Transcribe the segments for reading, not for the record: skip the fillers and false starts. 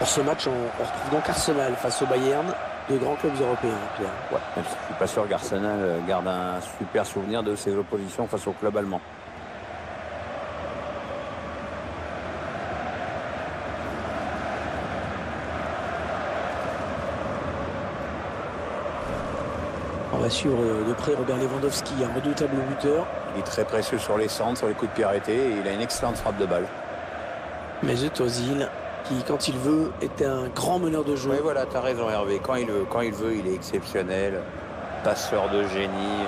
Pour ce match, on retrouve donc Arsenal face au Bayern, deux grands clubs européens, Pierre. Ouais, même si je suis pas sûr qu'Arsenal garde un super souvenir de ses oppositions face au club allemand. On va suivre de près Robert Lewandowski, un redoutable buteur. Il est très précieux sur les centres, sur les coups de pied arrêtés, et il a une excellente frappe de balle. Mesut Özil, qui quand il veut est un grand meneur de jeu. Oui, voilà, tu as raison Hervé. Quand il veut, il est exceptionnel. Passeur de génie,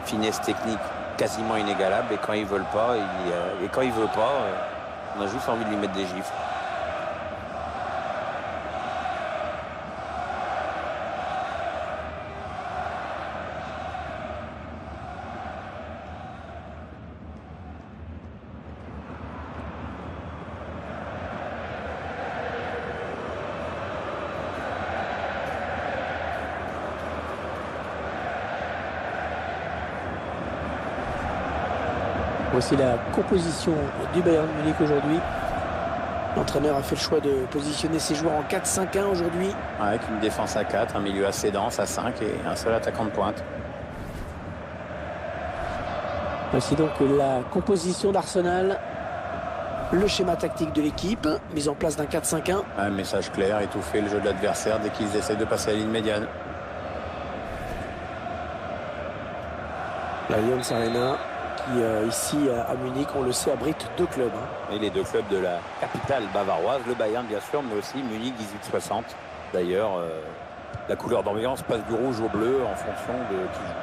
finesse technique quasiment inégalable. Et quand il veut pas, on a juste envie de lui mettre des gifles. Voici la composition du Bayern Munich aujourd'hui. L'entraîneur a fait le choix de positionner ses joueurs en 4-5-1 aujourd'hui. Avec une défense à 4, un milieu assez dense à 5 et un seul attaquant de pointe. Voici donc la composition d'Arsenal. Le schéma tactique de l'équipe, mise en place d'un 4-5-1. Un message clair, étouffer le jeu de l'adversaire dès qu'ils essaient de passer à la ligne médiane. L'Allianz Arena, qui ici à Munich, on le sait, abrite deux clubs. Et les deux clubs de la capitale bavaroise, le Bayern bien sûr, mais aussi Munich 1860. D'ailleurs, la couleur d'ambiance passe du rouge au bleu en fonction de qui joue.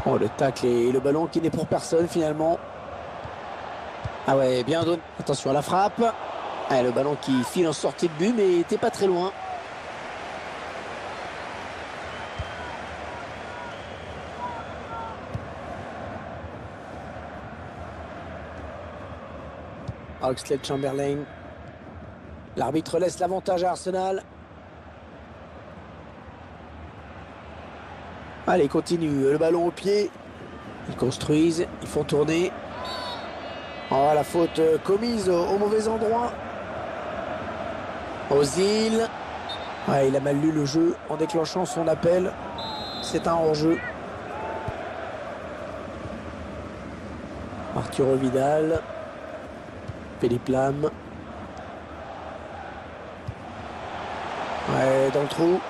Oh, le tacle et le ballon qui n'est pour personne finalement. Ah ouais, bien donné. Attention à la frappe. Ah, le ballon qui file en sortie de but, mais il n'était pas très loin. Oxlade-Chamberlain. L'arbitre laisse l'avantage à Arsenal. Allez, continue. Le ballon au pied. Ils construisent, ils font tourner. Oh, la faute commise au mauvais endroit. Özil. Ouais, il a mal lu le jeu en déclenchant son appel. C'est un hors-jeu. Arturo Vidal. Philippe Lam. Ouais, dans le trou.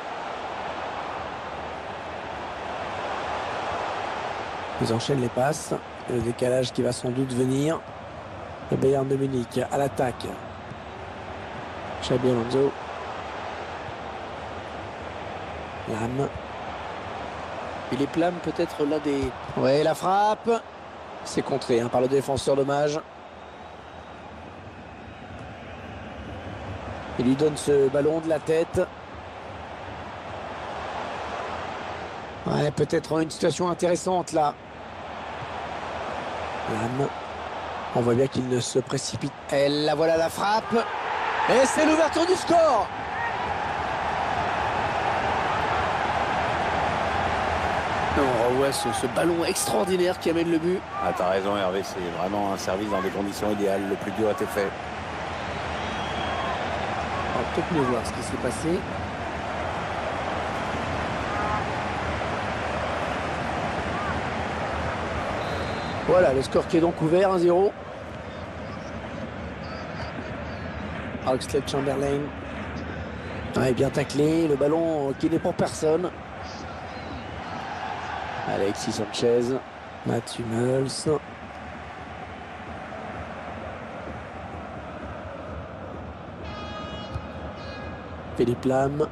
Ils enchaînent les passes. Le décalage qui va sans doute venir. Le Bayern de Munich à l'attaque. Xabi Alonso. Lam. Philippe Lam peut-être l'un des... Ouais, la frappe. C'est contré par le défenseur, dommage. Il lui donne ce ballon de la tête. Ouais, peut-être une situation intéressante là. Lam. On voit bien qu'il ne se précipite. Et là voilà la frappe. Et c'est l'ouverture du score. On revoit ce ballon extraordinaire qui amène le but. Ah, t'as raison Hervé, c'est vraiment un service dans des conditions idéales. Le plus dur a été fait. On va peut-être mieux voir ce qui s'est passé. Voilà, le score qui est donc ouvert, 1-0. Oxlade-Chamberlain. Ouais, bien taclé, le ballon qui n'est pour personne. Alexis Sanchez, Mats Hummels. Philippe Lam.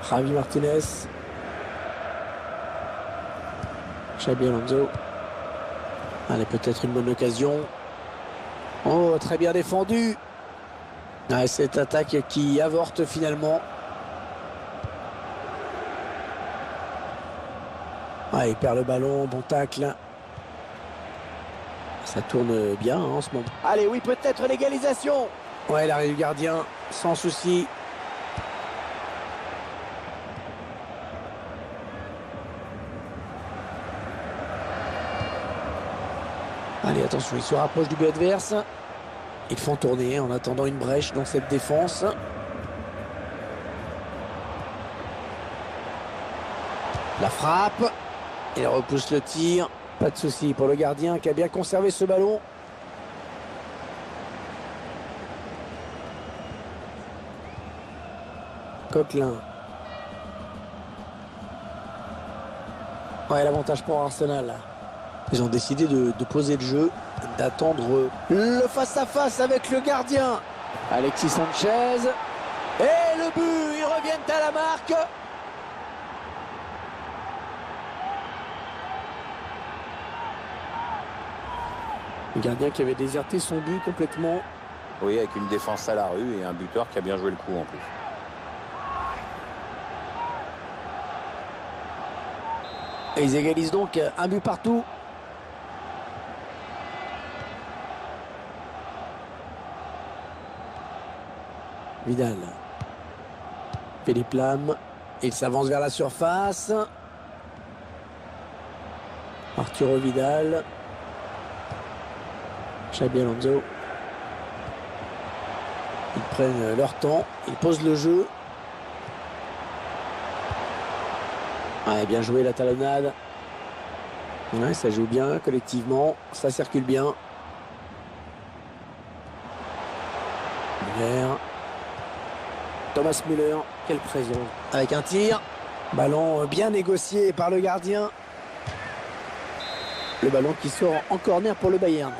Javi Martinez. Xabi Alonso. Allez, peut-être une bonne occasion. Oh, très bien défendu. Ah, cette attaque qui avorte finalement. Ah, il perd le ballon, bon tacle. Ça tourne bien en ce moment. Allez, oui, peut-être l'égalisation. Ouais, l'arrêt du gardien, sans souci. Allez, attention, ils se rapprochent du but adverse. Ils font tourner en attendant une brèche dans cette défense. La frappe. Il repousse le tir. Pas de souci pour le gardien qui a bien conservé ce ballon. Coquelin. Ouais, l'avantage pour Arsenal. Ils ont décidé de poser le jeu, d'attendre le face-à-face avec le gardien. Alexis Sanchez. Et le but, ils reviennent à la marque. Le gardien qui avait déserté son but complètement. Oui, avec une défense à la rue et un buteur qui a bien joué le coup en plus. Et ils égalisent donc un but partout. Vidal. Philippe Lam. Il s'avance vers la surface. Arturo Vidal. Xabi Alonso. Ils prennent leur temps. Ils posent le jeu. Ouais, bien joué la talonnade. Ouais, ça joue bien collectivement. Ça circule bien. Müller. Thomas Müller. Quelle présence. Avec un tir. Ballon bien négocié par le gardien. Le ballon qui sort en corner pour le Bayern.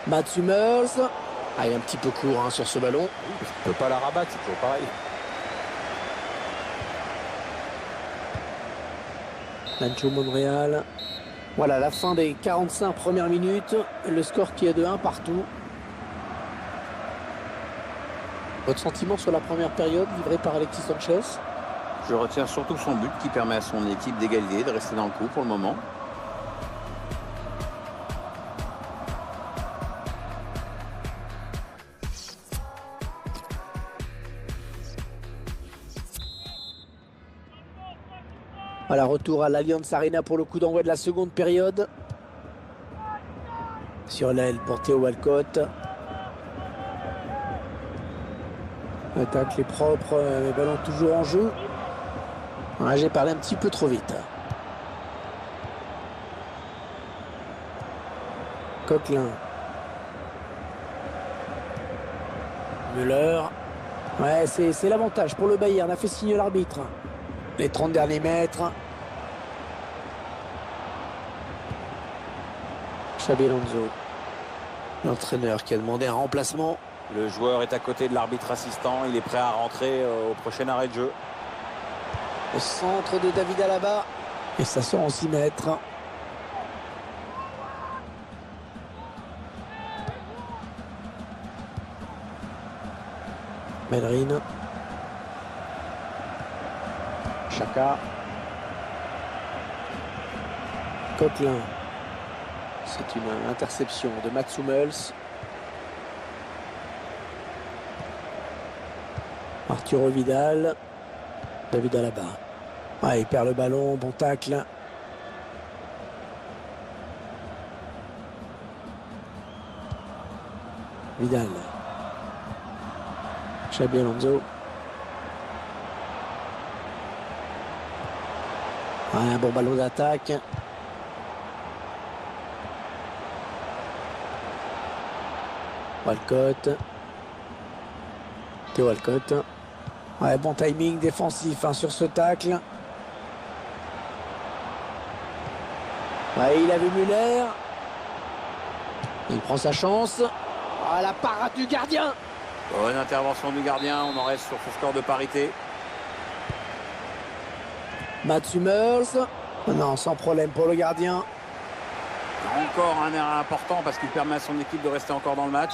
Mats Hummels. Ah, il est un petit peu court sur ce ballon. Il ne peut pas la rabattre, c'est toujours pareil. Nacho Monreal. Voilà la fin des 45 premières minutes. Le score qui est de 1 partout. Votre sentiment sur la première période livrée par Alexis Sanchez? Je retiens surtout son but qui permet à son équipe d'égaliser, de rester dans le coup pour le moment. Voilà, retour à l'Allianz Arena pour le coup d'envoi de la seconde période. Sur l'aile pour Theo Walcott. Attaque les propres, les ballons toujours en jeu. Ouais, j'ai parlé un petit peu trop vite. Coquelin. Müller. Ouais, c'est l'avantage pour le Bayern. A fait signer l'arbitre. Les 30 derniers mètres. Xabi Alonso. L'entraîneur qui a demandé un remplacement. Le joueur est à côté de l'arbitre assistant. Il est prêt à rentrer au prochain arrêt de jeu. Au centre de David Alaba. Et ça sort en 6 mètres. Bellerin. Chaka. Coquelin. C'est une interception de Mats Hummels. Arturo Vidal. David Alaba. Ouais, il perd le ballon. Bon tacle. Vidal. Xabi Alonso. Ouais, un bon ballon d'attaque. Walcott. Theo Walcott. Ouais, bon timing défensif sur ce tacle. Ouais, il a vu Müller. Il prend sa chance. Ah, la parade du gardien. Bonne intervention du gardien. On en reste sur ce score de parité. Mats Hummels. Non, sans problème pour le gardien. Encore un erreur important parce qu'il permet à son équipe de rester encore dans le match.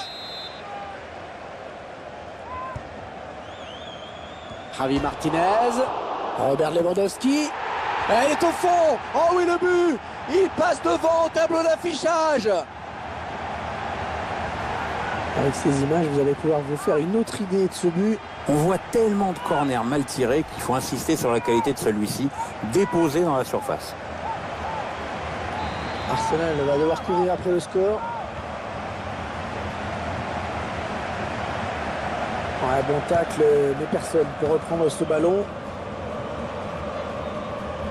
Javi Martinez. Robert Lewandowski. Elle est au fond. Oh oui, le but. Il passe devant au tableau d'affichage. Avec ces images, vous allez pouvoir vous faire une autre idée de ce but. On voit tellement de corners mal tirés qu'il faut insister sur la qualité de celui-ci, déposé dans la surface. Arsenal va devoir courir après le score. Ouais, bon tacle, mais personne peut reprendre ce ballon.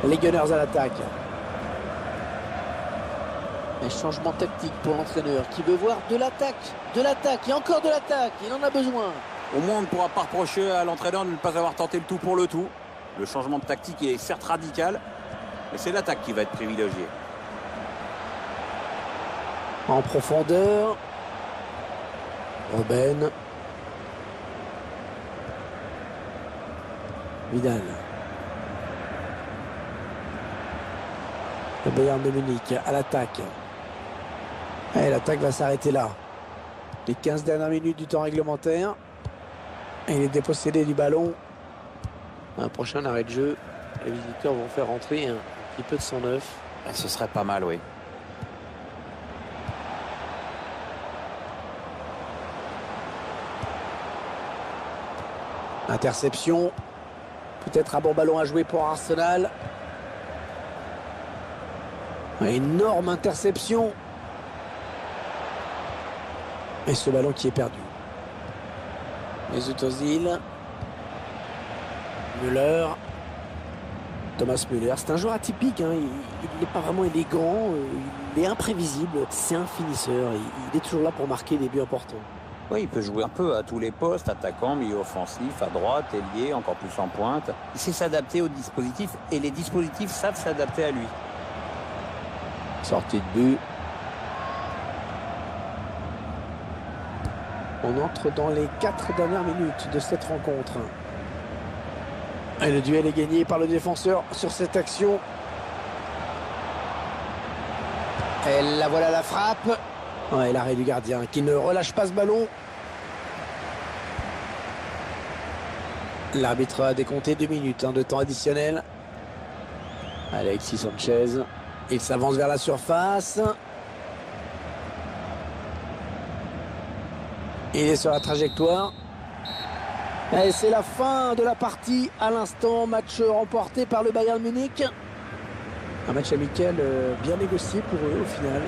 Les Gunners à l'attaque. Un changement tactique pour l'entraîneur qui veut voir de l'attaque et encore de l'attaque. Il en a besoin. Au moins, on ne pourra pas reprocher à l'entraîneur de ne pas avoir tenté le tout pour le tout. Le changement de tactique est certes radical, mais c'est l'attaque qui va être privilégiée. En profondeur. Robben. Vidal. Le Bayern de Munich à l'attaque. Et l'attaque va s'arrêter là. Les 15 dernières minutes du temps réglementaire. Et il est dépossédé du ballon. Un prochain arrêt de jeu. Les visiteurs vont faire rentrer un petit peu de sang neuf. Ce serait pas mal, oui. Interception. Peut-être un bon ballon à jouer pour Arsenal. Énorme interception. Et ce ballon qui est perdu. Mesut Özil. Müller. Thomas Müller. C'est un joueur atypique. Hein. Il n'est pas vraiment élégant. Il est imprévisible. C'est un finisseur. Il est toujours là pour marquer des buts importants. Oui, il peut jouer un peu à tous les postes, attaquant, milieu offensif, à droite, ailier, encore plus en pointe. Il sait s'adapter aux dispositifs et les dispositifs savent s'adapter à lui. Sortie de but. On entre dans les 4 dernières minutes de cette rencontre. Et le duel est gagné par le défenseur sur cette action. Et la voilà la frappe. Ouais, l'arrêt du gardien qui ne relâche pas ce ballon. L'arbitre a décompté 2 minutes de temps additionnel. Alexis Sanchez. Il s'avance vers la surface. Il est sur la trajectoire. Et c'est la fin de la partie à l'instant. Match remporté par le Bayern Munich. Un match amical bien négocié pour eux au final.